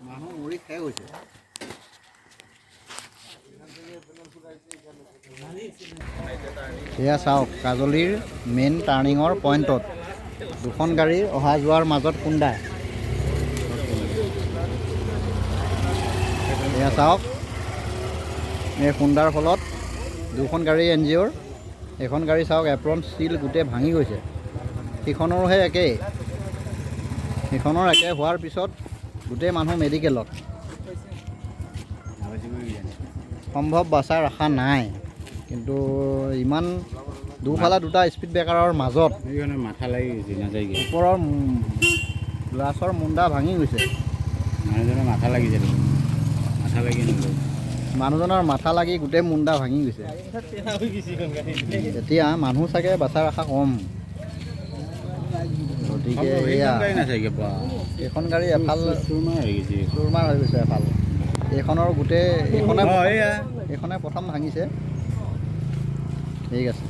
মানুহ মৰি শেষ হৈছে। এয়া চাওক কাজলীৰ মেইন টাৰ্ণিঙৰ পইণ্টত দুখন গাড়ী অহা যোৱাৰ মাজত খুন্দা। এয়া চাওক এই খুন্দাৰ ফলত দুখন গাড়ী NGOৰ, এখন গাড়ী চাওক এপ্ৰন ষ্টীল গোটেই ভাঙি গৈছে। সিখনৰোহে একেই, সিখনৰ একে হোৱাৰ পিছত গোটেই মানুহ মেডিকেলত। সম্ভৱ বাচাৰ আশা নাই, কিন্তু ইমান দুফালে দুটা স্পীড ব্ৰেকাৰৰ মাজত মাথা লাগি গৈছে নাযায়গৈ। ওপৰৰ গ্লাছৰ মুণ্ডা ভাঙি গৈছে। মানুহজনৰ মাথা লাগিছে, মাথা লাগি নগ'ল। মানুহজনৰ মাথা লাগি গোটেই মুণ্ডা ভাঙি গৈছে। এতিয়া মানুহ চাগে বাচাৰ আশা কম। গতিকে এয়া এইখন গাড়ী এফাল চুৰমাৰ হৈ গৈছে এফাল। এইখনৰ গোটেই এইখনে প্ৰথম ভাঙিছে। ঠিক আছে।